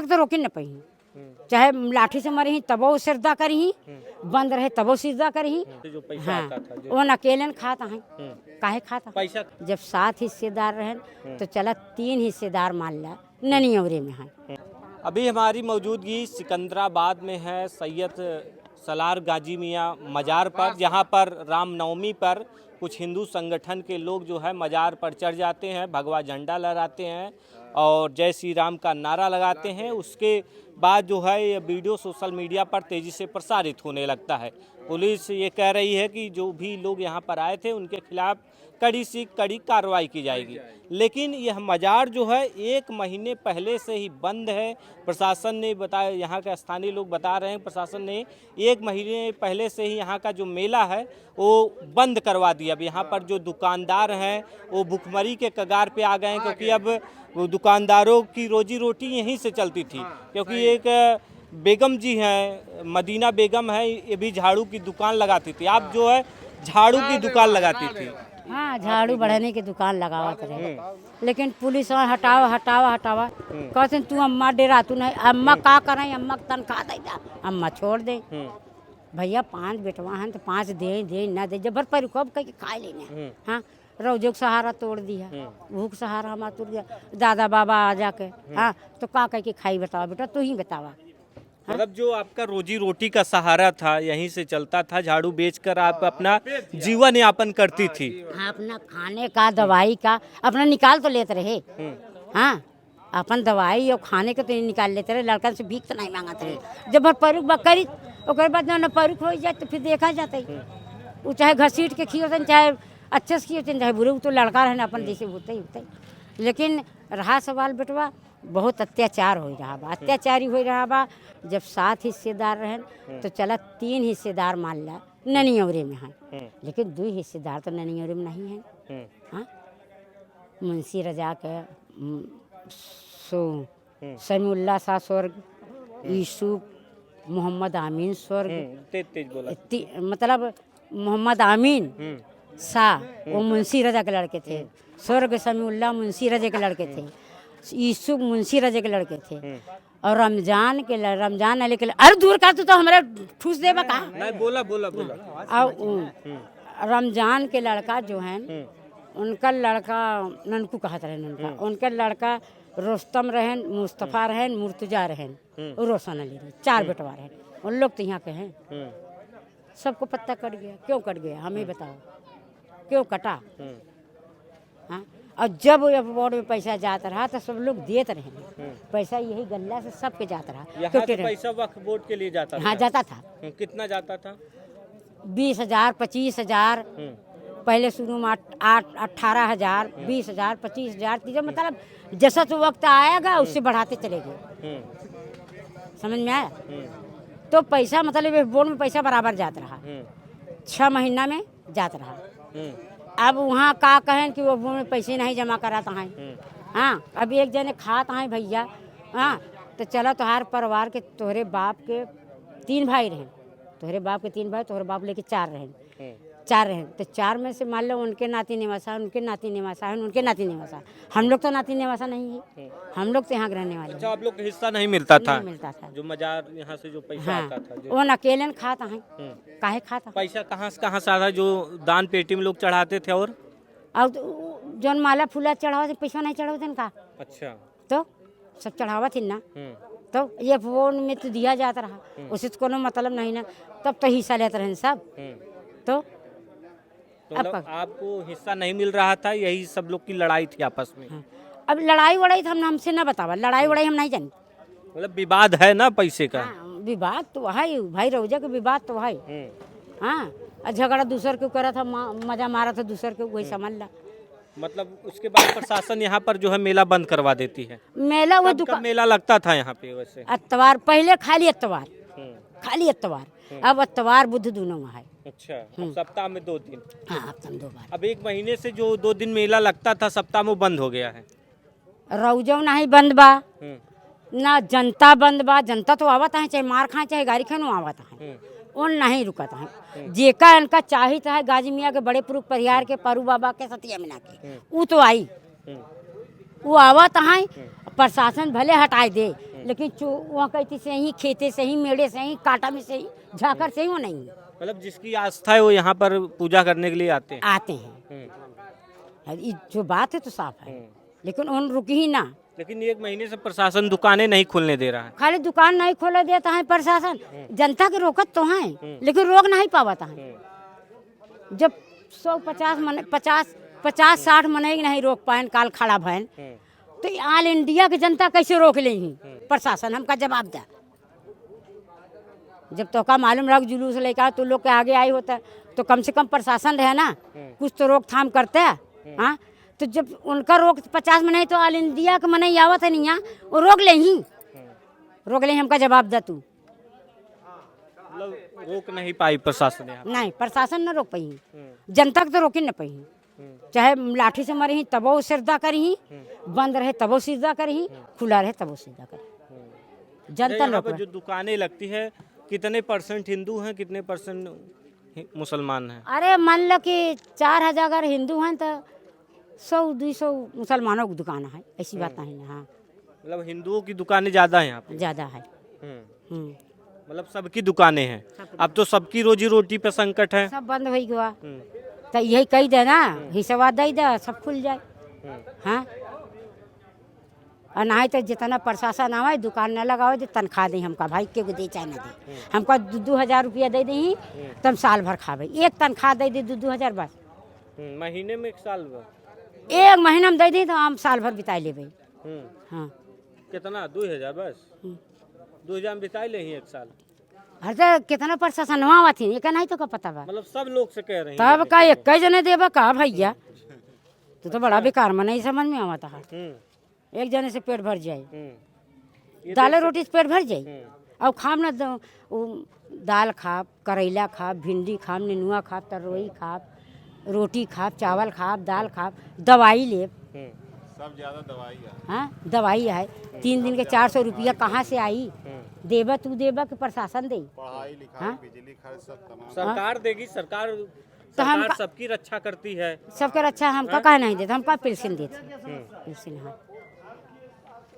तो रोके न पही, चाहे लाठी से मरी तबो सिरदा करी, बंद रहे तबो सिरदा करी। जो पैसा हाँ, आता था वो अकेले खाता है, काहे खाता पैसा जब 7 हिस्सेदार रहे तो चला 3 हिस्सेदार मान ला ननियवरे में है। अभी हमारी मौजूदगी सिकंदराबाद में है, सैयद सलार गाजी मियाँ मज़ार पर, जहाँ पर रामनवमी पर कुछ हिंदू संगठन के लोग जो है मज़ार पर चढ़ जाते हैं, भगवा झंडा लहराते हैं और जय श्री राम का नारा लगाते हैं। उसके बाद जो है ये वीडियो सोशल मीडिया पर तेज़ी से प्रसारित होने लगता है। पुलिस ये कह रही है कि जो भी लोग यहाँ पर आए थे उनके खिलाफ कड़ी से कड़ी कार्रवाई की जाएगी, लेकिन यह मज़ार जो है 1 महीने पहले से ही बंद है। प्रशासन ने बताया, यहाँ के स्थानीय लोग बता रहे हैं, प्रशासन ने 1 महीने पहले से ही यहाँ का जो मेला है वो बंद करवा दिया। अब यहाँ पर जो दुकानदार हैं वो भुखमरी के कगार पे आ गए हैं, क्योंकि अब वो दुकानदारों की रोजी रोटी यहीं से चलती थी। क्योंकि एक बेगम जी हैं, मदीना बेगम है, ये भी झाड़ू की दुकान लगाती थी। आप जो है झाड़ू की दुकान लगाती थी। हाँ, झाड़ू बढ़ाने की दुकान लगावत रहे, लेकिन पुलिस वहाँ हटावा कहते तू अम्मा डेरा तू नहीं, अम्मा का करें, अम्मा तनख्वाह दे दा, अम्मा छोड़ दे। भैया 5 बेटवा हैं तो 5 दे ना दे, जबर पर कब कह के खा लेने। हाँ, रोजों का सहारा तोड़ दिया, भूख सहारा हमारा टूट गया, दादा बाबा आ जाके। हाँ, तो का कह के खाई बतावा बेटा, तू ही बतावा। मतलब जो आपका रोजी रोटी का सहारा था यहीं से चलता था, झाड़ू बेचकर आप अपना जीवन यापन करती थी। हाँ, अपना खाने का दवाई का अपना निकाल तो लेते रहे। हाँ, अपन दवाई और खाने का तो निकाल लेते रहे, लड़का से भीख तो नहीं मांगते रहे। जब परुख बकरी ओकर बाद ना परुख हो जाए तो फिर देखा जाता है, वो चाहे घसीट के खियोते चाहे अच्छे से खियोते चाहे बुरे, तो लड़का रहना अपन जैसे होते ही। लेकिन रहा सवाल बेटवा, बहुत अत्याचार हो रहा बा, अत्याचारी हो रहा बा। जब 7 हिस्सेदार रहें तो चला 3 हिस्सेदार मान ला ननियवरे में है, लेकिन 2 हिस्सेदार तो ननियवरे में नहीं है। हाँ, मुंशी रजा के समीउल्लाह शाह स्वर्ग, यूसुफ मोहम्मद आमीन स्वर्ग, तेज बोला। मतलब मोहम्मद आमीन शाह वो मुंशी रजा के लड़के थे, स्वर्ग समीउल्लाह मुंशी रजा के लड़के थे, यूसुफ मुंशी रजा के लड़के थे, और रमजान अली के अरे दूर का तो हमारे ठूस देवा कहा नहीं, बोला। और रमजान के लड़का जो है उनका लड़का ननकू कहत रहे, उनका लड़का रोस्तम रहन, मुस्तफ़ा रहन, मुर्तजा रहन, रोशन अली रहन, 4 बेटवा रहन। उन लोग तो यहाँ के हैं। सबको पत्ता कट गया, क्यों कट गया हमें बताओ, क्यों कटा? हाँ, और जब बोर्ड में पैसा जाता रहा तो सब लोग देते रहे, पैसा यही गल्ला से सबके जाता रहा। यहाँ से पैसा वक्फ बोर्ड के लिए जाता था? हाँ, जाता था। कितना जाता था? 20,000 25,000, पहले शुरू में 18,000 20,000 25,000, मतलब जैसा तो वक्त आएगा उससे बढ़ाते चले गए। समझ में आया? तो पैसा मतलब बोर्ड में पैसा बराबर जाता रहा, 6 महीना में जाता रहा। अब वहाँ का कहें कि वो बोर्ड में पैसे नहीं जमा कराता है। हाँ, अभी एक जने खाता है भैया। हाँ, तो चला तोहार परिवार के, तोहरे बाप के 3 भाई रहें, तोहरे बाप के 3 भाई, तोहरे बाप लेके 4 रहें, तो 4 में से मान लो उनके नाती निवासा, उनके नाती निवासा है, उनके नाती निवासा। हम लोग तो नाती निवासा नहीं है, हम लोग तो यहाँ रहने वाले। अच्छा, आप लोग को हिस्सा नहीं मिलता था? नहीं मिलता था, जो मज़ार यहाँ से जो पैसा हाँ, आता था वो अकेले खाता है, काहे खाता? पैसा कहाँ से आता? जो दान पेटी में लोग चढ़ाते थे और जौन माला फूला चढ़ावा पैसा नहीं चढ़ाते का? अच्छा, तो सब चढ़ावा थी ना, तो ये फोन में तो दिया जाता रहा, उससे तो कोनो मतलब नहीं ना, तब तो हिस्सा लेते रहे सब। तो मतलब आपको हिस्सा नहीं मिल रहा था, यही सब लोग की लड़ाई थी आपस में? हाँ। अब लड़ाई वड़ाई तो हमसे ना बतावा, लड़ाई वड़ाई हम नहीं जानते। मतलब विवाद है ना पैसे का? हाँ, विवाद तो है भाई, रोजा का विवाद तो है। हाँ, झगड़ा दूसर के करा था, मजा मारा था दूसर के, वही समझ ला। मतलब उसके बाद प्रशासन यहाँ पर जो है मेला बंद करवा देती है? मेला वो दुकान मेला लगता था यहाँ पे वैसे? अतवार, पहले खाली अतवार, अब अतवार बुध दोनों है। अच्छा, सप्ताह में 2 दिन? हाँ, हफ्ता में 2 बार। अब 1 महीने से जो 2 दिन मेला लगता था सप्ताह में बंद हो गया है। रौजौ नहीं बंद बा ना, जनता बंद बा, जनता तो आवत है, चाहे मार खाए चाहे गाड़ी खाए आवत है, उन नहीं रुकत है। जेका इनका चाहिए है गाजी मियाँ के बड़े पुरुष परिवार के, पारू बाबा के, सतिया मीना के, वो तो आई, वो आवत है। प्रशासन भले हटाए दे, लेकिन वहाँ कहती से ही, खेते से ही, मेड़े से ही, कांटा में से ही, झाकर से ही वो नहीं मतलब जिसकी आस्था है वो यहाँ पर पूजा करने के लिए आते हैं। आते हैं। ये जो बात है तो साफ है, लेकिन उन रुकी ही ना। लेकिन 1 महीने से प्रशासन दुकानें नहीं खुलने दे रहा है। खाली दुकान नहीं खोले देता है प्रशासन, जनता के रोकत तो है लेकिन रोक नहीं पावता है। जब 50-60 मने नहीं रोक पाए, काल खड़ा भैन, तो ऑल इंडिया की जनता कैसे रोक लेगी? प्रशासन हमका जवाब दे। जब तो का मालूम रख जुलूस लेकर तो लोग के आगे आई होता तो कम से कम प्रशासन रहे ना, कुछ तो रोकथाम करते हैं। हाँ, तो जब उनका रोक 50 में नहीं तो ऑल इंडिया का मने आवत है नहीं यहाँ, वो रोक ले ही, हमका जवाब दे तू। मतलब रोक नहीं पाई प्रशासन यहाँ। नहीं, प्रशासन न रोक पाई, जनता को तो रोक ही न पाई। चाहे लाठी से मरी तबो सिरदा करी, बंद रहे तबो सीधा करी, खुला रहे तबो सीधा करी। जनता यहाँ पर न जो दुकानें लगती है, कितने % हिंदू हैं, कितने % मुसलमान हैं? अरे मान लो कि 4000 अगर हिंदू हैं तो 100-200 मुसलमानों की दुकान है, ऐसी बात नहीं है। हाँ, मतलब हिंदुओं की दुकानें ज़्यादा हैं यहाँ पे। ज़्यादा है। मतलब सबकी दुकानें हैं। अब तो सबकी रोजी रोटी पे संकट है। सब बंद हो गया तो यही कही दे ना, हिस्सा दे दे, सब खुल जाए। हाँ, और नहीं तो जितना प्रशासन आवे दुकान न लगावे तो तनख्वाह दे हमका, भाई के दे चाहे न दे, हमका 2-2 रुपया दे दी तब साल भर खावे। एक तनख्वाह दे दे 2-2 हजार बस, महीने में 1 साल भर, 1 महीना में दे दी तो हम साल भर बिता लेबे। हाँ, कितना 2000 बस, 2000 में बिता ले 1 साल। अरे कितना प्रशासन वहाँ थी, ये नहीं तो का पता बा। मतलब सब लोग से कह रहे हैं तब का एक जने देबा का भैया, तो बड़ा बेकार में नहीं समझ में आवता है। एक जने से पेट भर जाए, दाल रोटी से पेट भर जाए, और खाम ना दाल खाब, करेला खाब, भिंडी खाब, नेनुआ खाब, तरोई खाब, रोटी खाब, चावल खाब, दाल खाब, दवाई ले, सब ज्यादा दवाई है। हाँ, दवाई है। 3 दिन के 400 रुपया कहाँ से आई? देबा तू देबा कि प्रशासन दे? पढ़ाई लिखाई, बिजली खर्च सब तमाम सरकार देगी। सरकार सबकी रक्षा करती है। सबके रक्षा हमका कहा नहीं देता, हमका पेंशन देते। पेंशन, हाँ,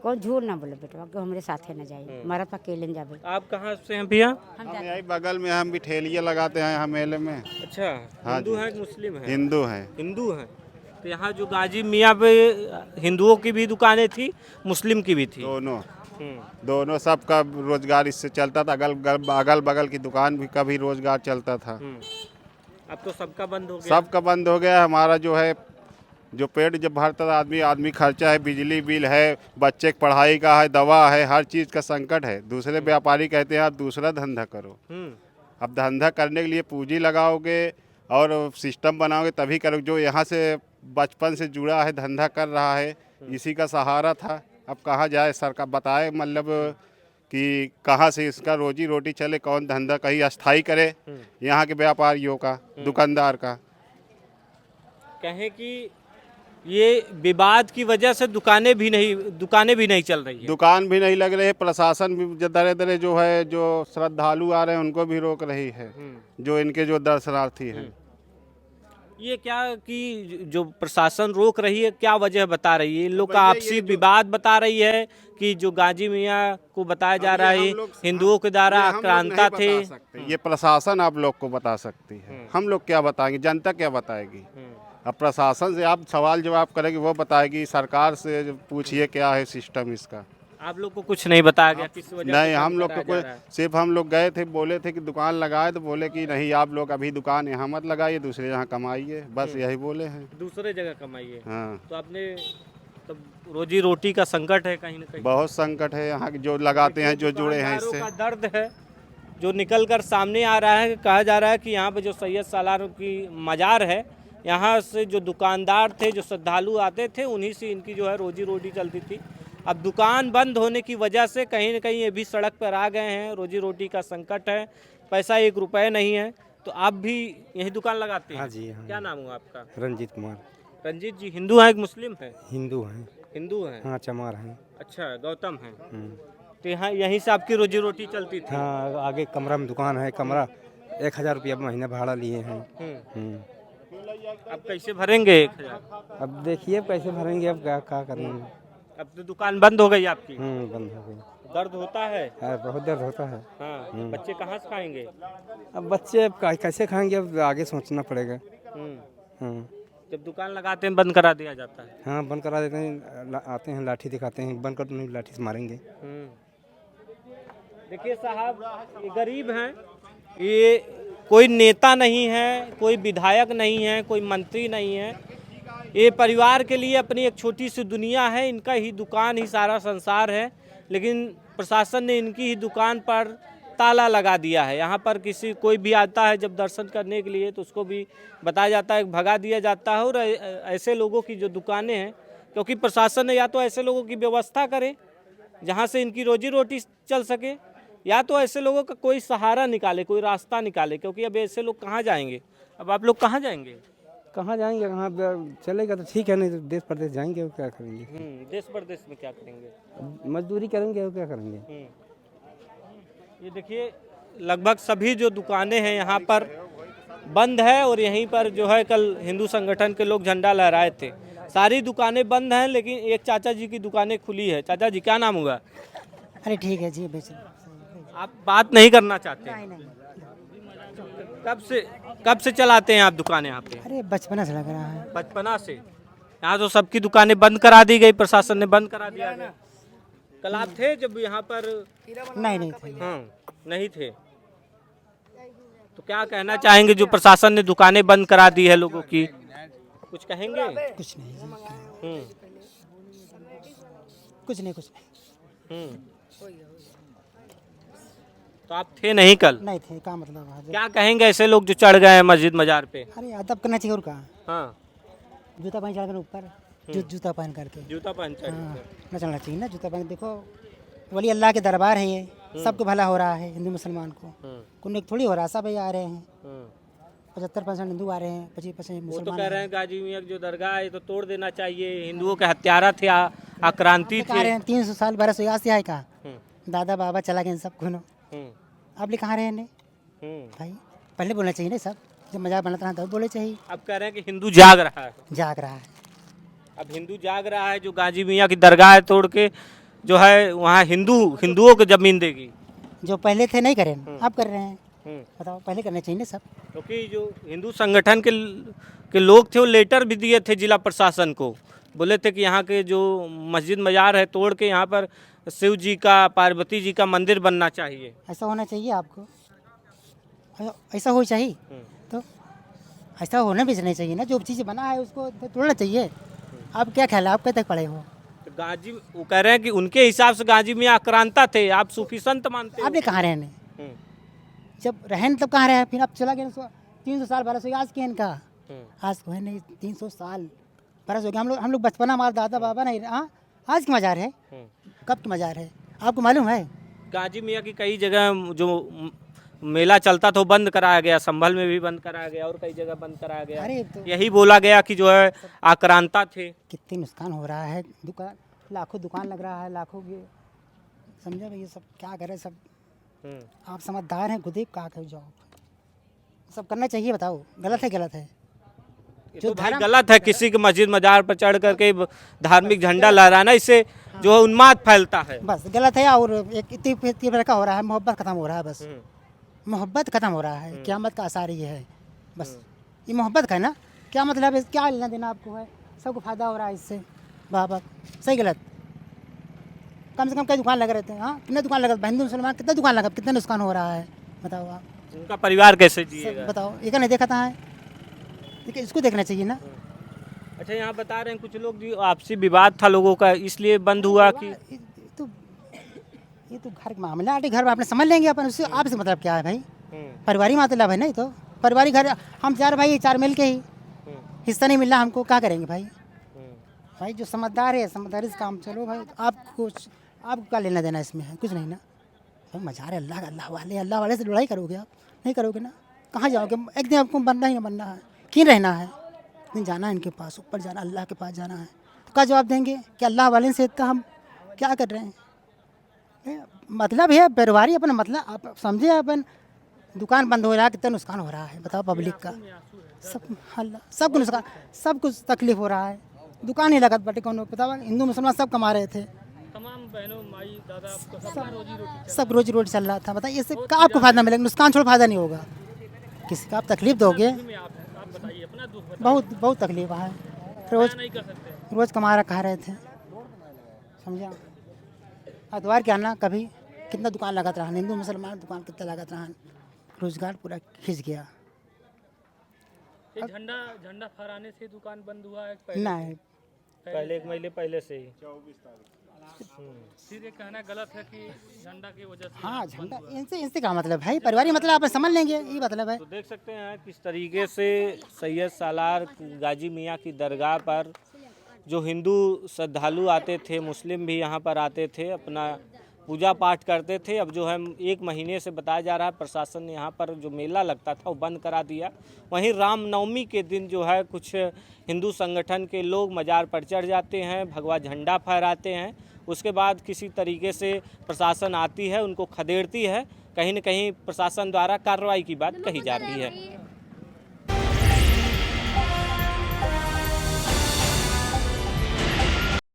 कौन झूठ ना बोले बेटा कि हमारे साथे न जाए, हमारा तो अकेले न जावे। आप कहाँ से हैं भैया? हम यही बगल में, हम भी ठेलिया लगाते हैं यहाँ मेले में। अच्छा, हिंदू हैं कि मुस्लिम हैं? हिंदू हैं। हिंदू हैं। तो यहाँ जो गाजी मियाँ पे हिंदुओं की भी दुकानें थी, मुस्लिम की भी थी? दोनों सबका रोजगार इससे चलता था। अगल बगल की दुकान भी का भी रोजगार चलता था। अब तो सबका बंद हो गया। सबका बंद हो गया। हमारा जो है, जो पेट जब भरता था आदमी खर्चा है, बिजली बिल है, बच्चे की पढ़ाई का है, दवा है, हर चीज़ का संकट है। दूसरे व्यापारी कहते हैं आप दूसरा धंधा करो। अब धंधा करने के लिए पूंजी लगाओगे और सिस्टम बनाओगे तभी करोगे। जो यहाँ से बचपन से जुड़ा है, धंधा कर रहा है, इसी का सहारा था। अब कहाँ जाए? सरकार बताए मतलब कि कहाँ से इसका रोजी रोटी चले, कौन धंधा कहीं अस्थाई करे यहाँ के व्यापारियों का, दुकानदार का। कहें कि ये विवाद की वजह से दुकानें भी नहीं चल रही है। दुकान भी नहीं लग रही है। प्रशासन भी दरे दरे जो है, जो श्रद्धालु आ रहे हैं उनको भी रोक रही है, जो इनके जो दर्शनार्थी हैं। ये क्या कि जो प्रशासन रोक रही है, क्या वजह बता रही है? इन लोग का आपसी विवाद बता रही है कि जो गाजी मियाँ को बताया जा रहा है हिंदुओं के द्वारा आक्रांता थे? ये प्रशासन आप लोग को बता सकती है, हम लोग क्या बताएंगे? जनता क्या बताएगी? अब प्रशासन से आप सवाल जवाब करेंगे, वो बताएगी। सरकार से पूछिए क्या है सिस्टम इसका। आप लोग को कुछ नहीं बताया गया किस वजह नहीं, हम लोग को सिर्फ हम लोग गए थे, बोले थे कि दुकान लगाए, तो बोले कि नहीं आप लोग अभी दुकान यहाँ मत लगाइए, दूसरे यहाँ कमाइए, बस यही बोले हैं। दूसरे जगह कमाइए। हाँ, तो आपने तब रोजी रोटी का संकट है कहीं ना कहीं। बहुत संकट है यहाँ जो लगाते हैं, जो जुड़े हैं इससे। का दर्द है जो निकल कर सामने आ रहा है। कहा जा रहा है कि यहाँ पे जो सैयद सालार की मजार है, यहाँ से जो दुकानदार थे, जो श्रद्धालु आते थे, उन्हीं से इनकी जो है रोजी रोटी चलती थी। अब दुकान बंद होने की वजह से कहीं न कहीं ये भी सड़क पर आ गए हैं। रोजी रोटी का संकट है, पैसा 1 रुपये नहीं है। तो आप भी यही दुकान लगाते हैं? हाँ जी, हाँ। क्या नाम हुआ आपका? रंजीत कुमार। रंजीत जी हिंदू हैं कि मुस्लिम हैं? हिंदू हैं। हिंदू हैं? हाँ, चमार हैं। अच्छा, गौतम हैं। तो यहाँ यहीं से आपकी रोजी रोटी चलती थी? हाँ, आगे कमरा में दुकान है। कमरा 1000 रुपया महीना भाड़ा लिए हैं। अब कैसे भरेंगे 1000? अब देखिए कैसे भरेंगे, अब क्या करेंगे। अब तो दुकान बंद हो गई आपकी? बंद हो गई। दर्द होता है। हाँ, बहुत दर्द होता है। हाँ, बच्चे कहाँ से खाएंगे? अब बच्चे अब कैसे खाएंगे, अब आगे सोचना पड़ेगा। हाँ जब दुकान लगाते हैं बंद करा दिया जाता है। हाँ, बंद करा देते हैं, आते हैं लाठी दिखाते हैं, बंद कर दो, नहीं लाठी से मारेंगे। देखिए साहब, ये गरीब हैं, ये कोई नेता नहीं है, कोई विधायक नहीं है, कोई मंत्री नहीं है। ये परिवार के लिए अपनी एक छोटी सी दुनिया है, इनका ही दुकान ही सारा संसार है। लेकिन प्रशासन ने इनकी ही दुकान पर ताला लगा दिया है। यहाँ पर कोई भी आता है जब दर्शन करने के लिए तो उसको भी बताया जाता है, भगा दिया जाता है। और ऐसे लोगों की जो दुकानें हैं, क्योंकि प्रशासन ने या तो ऐसे लोगों की व्यवस्था करे जहाँ से इनकी रोजी रोटी चल सके, या तो ऐसे लोगों का कोई सहारा निकाले, कोई रास्ता निकाले। क्योंकि अब ऐसे लोग कहाँ जाएंगे? अब आप लोग कहाँ जाएंगे? कहाँ जाएंगे, कहाँ चलेगा तो ठीक है, नहीं तो देश प्रदेश जाएंगे और क्या करेंगे। देश प्रदेश में क्या करेंगे? मजदूरी करेंगे और क्या करेंगे। ये देखिए, लगभग सभी जो दुकानें हैं यहाँ पर बंद है। और यहीं पर जो है कल हिंदू संगठन के लोग झंडा लहराए थे। सारी दुकानें बंद हैं, लेकिन एक चाचा जी की दुकानें खुली है। चाचा जी, क्या नाम हुआ? अरे ठीक है जी, बेच आप बात नहीं करना चाहते? कब से चलाते हैं आप दुकान यहाँ पे? अरे बचपना से लग रहा है। बचपना से। यहाँ तो सबकी दुकानें बंद करा दी गई, प्रशासन ने बंद करा दिया गया। कल आप थे जब यहाँ पर? नहीं थे। नहीं थे। तो क्या कहना चाहेंगे जो प्रशासन ने दुकानें बंद करा दी है लोगों की? कुछ कहेंगे? कुछ नहीं जी, कुछ नहीं। तो आप थे नहीं कल? नहीं थे, क्या मतलब है? क्या कहेंगे ऐसे लोग जो चढ़ गए हैं मस्जिद मजार पे? अरे अदब करना चाहिए और कहा। हाँ, जूता पहन चढ़ ऊपर, जूता पहन करके। जूता पहन चढ़ हाँ, न चलना चाहिए ना, जूता पहन। देखो वली अल्लाह के दरबार है ये, सबको भला हो रहा है। हिंदू मुसलमान को कुछ थोड़ी हो रहा, सब ये आ रहे हैं। 75% हिंदू आ रहे हैं, 25% वो तो मुसलमान। कह रहे हैं गाजी मियां की जो दरगाह है तो तोड़ देना चाहिए, हिंदुओं के हत्यारा थे, आक्रांति कहा रहे थे। हैं 300 साल 1200 याद से आए का दादा बाबा चला गए सब खुनो। अब कहाँ रहे हैं भाई? पहले बोलना चाहिए ना सब, जब मजाक बनाता रहा तब बोले चाहिए। अब कह रहे हैं कि हिंदू जाग रहा है। जाग रहा है। अब हिंदू जाग रहा है, जो गाजी मियां की दरगाह है तोड़ के जो है वहाँ हिंदुओं को जमीन देगी। जो पहले थे नहीं करे, अब कर रहे हैं। बताओ, पहले करना चाहिए ना सब। क्योंकि जो हिंदू संगठन के लोग थे वो लेटर भी दिए थे जिला प्रशासन को। बोले थे कि यहाँ के जो मस्जिद मजार है तोड़ के यहाँ पर शिव जी का, पार्वती जी का मंदिर बनना चाहिए। ऐसा होना चाहिए आपको, ऐसा हो चाहिए तो ऐसा होना भी नहीं चाहिए ना। जो चीज़ बना है उसको तोड़ना चाहिए। आप क्या ख्याल है, आप कब तक पढ़े हो? तो गाजी वो कह रहे हैं कि उनके हिसाब से गाजी मियां आक्रांता थे, आप सूफी संत मानते हो। आपने कहाँ रहने, जब रहन तब कहाँ रहे, फिर आप चला गए 300 साल 1200 आज के इनका। आज को है नहीं, 300 साल 1200 हो गया। हम लोग बचपना, हमारे दादा बाबा नहीं। हाँ, आज की मजार है, कब की मजार है आपको मालूम है? गाजी मियां की कई जगह जो मेला चलता था वो बंद कराया गया, संभल में भी बंद कराया गया और कई जगह बंद कराया गया। अरे तो यही बोला गया कि जो है आक्रांता थे। कितनी नुकसान हो रहा है। दुकान, लाखों दुकान लग रहा है, लाखों के, समझा भाई? ये सब क्या करे सब। आप समझदार हैं, खुद ही कहा कर जाओ, सब करना चाहिए। बताओ, गलत है? गलत है जो भाई गलत है, किसी के मस्जिद मजार पर चढ़ करके धार्मिक झंडा लहराना, इससे जो है उन्माद फैलता है। बस गलत है। और एक इतनी का हो रहा है, मोहब्बत खत्म हो रहा है। बस मोहब्बत खत्म हो रहा है। क़यामत का आसार ये है। बस ये मोहब्बत का है ना, क्या मतलब है? क्या लेना देना आपको है? सबको फायदा हो रहा है इससे। बाबा सही गलत, कम से कम कई दुकान लगे रहते हैं। हाँ, कितने दुकान लगा, हिंदू मुसलमान कितना दुकान लगा, कितना नुकसान हो रहा है? बताओ आप। उनका परिवार कैसे जिएगा? बताओ, ये नहीं देखा था है, लेकिन इसको देखना चाहिए ना। अच्छा, यहाँ बता रहे हैं कुछ लोग जो आपसी विवाद था लोगों का, इसलिए बंद हुआ कि ये तो घर का मामला है। घर में अपने समझ लेंगे अपन, उससे आपसे मतलब क्या है भाई? परिवारी मतलब है नहीं तो परिवारी घर। हम 4 भाई 4 मिल के ही, हिस्सा नहीं मिल रहा हमको, क्या करेंगे भाई? भाई जो समझदार है, समझदारी से काम चलो भाई। आपको क्या लेना देना इसमें है? कुछ नहीं ना भाई। मजार है अल्लाह वाले से लड़ाई करोगे आप? नहीं करोगे ना, कहाँ जाओगे? एक दिन आपको बनना ही ना बनना है, क्यों रहना है? नहीं जाना है इनके पास, ऊपर जाना, अल्लाह के पास जाना है। तो क्या जवाब देंगे कि अल्लाह वाले से इतना हम क्या कर रहे हैं? मतलब है परिवारी अपना, मतलब आप समझे। अपन दुकान बंद हो रहा है, कितना नुकसान हो रहा है बताओ पब्लिक का। सब अल्लाह, सब नुकसान, सब कुछ तकलीफ हो रहा है। दुकान ही लगत बटे कौन बताओ, हिंदू मुसलमान सब कमा रहे थे। तमाम बहनों माई दादा आपको सबका रोजी रोटी सब रोजी रोटी चल रहा था। बताइए इससे आपको फायदा मिलेगा, नुकसान छोड़ फायदा नहीं होगा। किसी का आप तकलीफ दोगे, में आप बताइए अपना दुख बताइए। बहुत बहुत तकलीफ है। रोज नहीं कर सकते। रोज कमा रहा खा रहे थे, समझा। अतवार के आना कभी कितना दुकान लागत रहा, हिंदू मुसलमान दुकान कितना लागत रहा, रोजगार पूरा खिंच गया। ये झंडा फहराने से दुकान बंद हुआ है पहले? नहीं, पहले 1 महीने पहले से ही। फिर ये कहना गलत है कि झंडा की वजह से हाँ झंडा इनसे क्या मतलब भाई, परिवारी मतलब आप समझ लेंगे, ये मतलब है। तो देख सकते हैं किस तरीके से सैयद सालार गाजी मियाँ की दरगाह पर जो हिंदू श्रद्धालु आते थे, मुस्लिम भी यहाँ पर आते थे, अपना पूजा पाठ करते थे। अब जो है 1 महीने से बताया जा रहा है प्रशासन ने यहाँ पर जो मेला लगता था वो बंद करा दिया। वहीं रामनवमी के दिन जो है कुछ हिंदू संगठन के लोग मज़ार पर चढ़ जाते हैं, भगवा झंडा फहराते हैं। उसके बाद किसी तरीके से प्रशासन आती है, उनको खदेड़ती है। कहीं न कहीं प्रशासन द्वारा कार्रवाई की बात कही जा रही है।